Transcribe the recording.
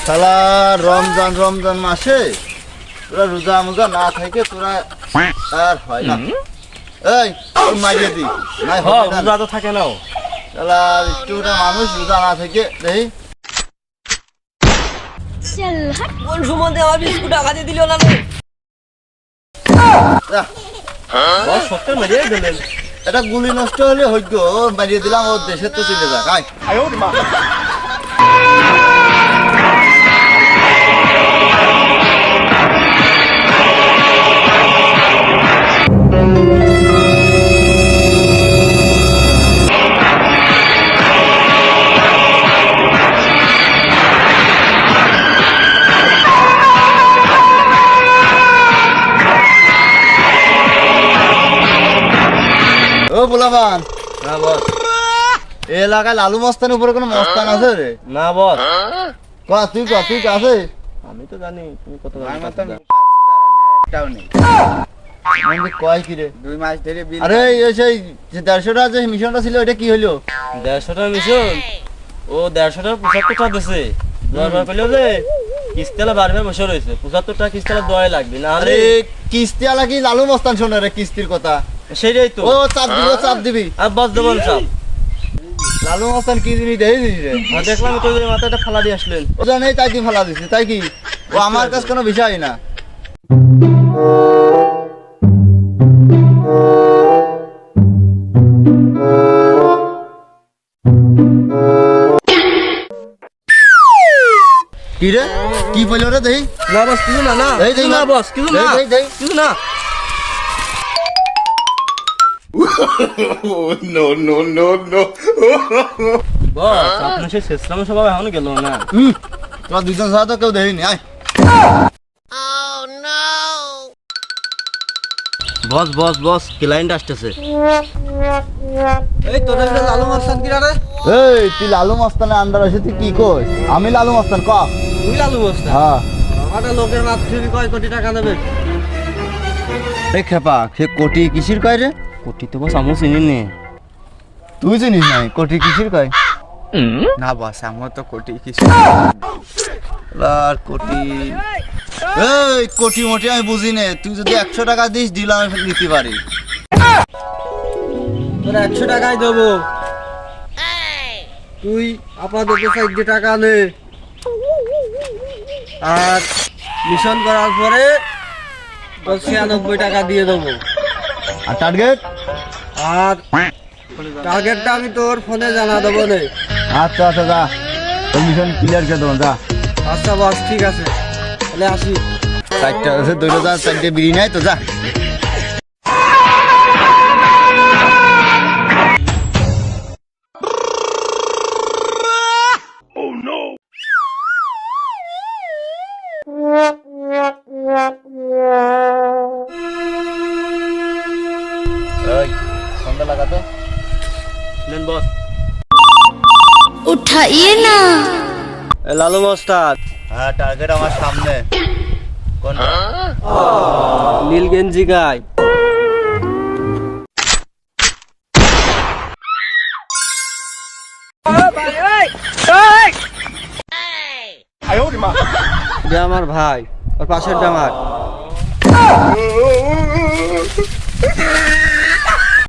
শালা রমজান রমজান মাসে তোরা রোজা মোজা না থাকে তোরা আর হয় না। এই ওই মাইরে দি নাই হবে না, রোজা তো থাকে না। শালা একটু মানুষ রোজা না থেকে দেখি কোন সুমন্তে আমার বিস্কুট আঘাতে দিল না বস সত্যি মারিয়ে দিলেন। এটা গুলি নষ্ট হলে হইত মারিয়ে দিলাম, ওর দেশে তো চলে যাক। আয় ও পোলাপান। হ্যাঁ বস। এই এলাকায় লালু মস্তানের উপরে কোনো মস্তান আছে রে? না বস। তুই আছে? আমি তো জানি তুমি কত একটাও নেই। কয় কি রে? 2 মাস ধরে বিল। আরে এই সেই 150 টাকা যে মিশনটা ছিল ওটা কি হলো? 150 টাকা মিশন ও 150 টাকা 75 টাকা দিছে। দরবার কইলো যে কিস্তিলা বারবার বসে রয়েছে, 75 টাকা কিস্তিলা দয় লাগবে না। আরে কিস্তিওয়ালা কি লালু মস্তান শোনে রে কিস্তির কথা? সেটাই তো। ও চাপ দিবি আর বস দেবন চাপ। লালু মস্তান কি জিনিস দেখে দিস রে? দেখলাম তো মাথাটা ফালা দিয়ে আসলেন। ওটা নেই তাই কি ফালা দিছি তাই কি? ও আমার কাছে কোনো বিষয় না। কি রে কি বললো রে দেই? না বস কিছু না। না এই কিছু না বস, কিছু না কিছু না। No. বস আপনার সেই শেষরাম সবাই এখনো গেল না। তোমার দুজন ছাড়া তো কেউ দেখিনি। আয় বস বস বস ক্লায়েন্ট আসতেছে। এই তোদের লালু মাস্তান কি রে? এই তুই লালু মস্তানের আন্ডার আছে তুই কি কই? আমি লালু মস্তান ক। তুই লালু মাস্তান? হ্যাঁ। আমাদের লোকের মাত্র কয় কোটি টাকা নেবে? এই খেপা সে কোটি কিসির কয় রে? কোটি তো বস আমি চিনি নে। তুই চিনিস নাই কোটি কিসির কয়? না বস আমার তো কোটি কিছু আর কোটি এই কোটি মোটি আমি বুঝি নে। তুই যদি 100 টাকা দিস ডিলার নিতে পারি। তোরা 100 টাকাই দেবো। তুই আপাতত 4 টাকা নে, আর মিশন করার পরে 96 টাকা দিয়ে দেবো। আর টার্গেট? আর টার্গেটটা আমি তোর ফোনে জানা দেবো নে। আচ্ছা যা তোর মিশন ক্লিয়ার করে দেবো যা। আচ্ছা বস ঠিক আছে, তাহলে আসি। 4টা আছে 4টে বিড়ি নাই তো যা। সন্ধ্যা লাগাতো নেন বস। उठाइए ना। লালু মস্তান। হ্যাঁ টার্গেট আমার সামনে। কোনটা? নীল গেঞ্জি গায়। এটা আমার ভাই, ওর পাশের আমার।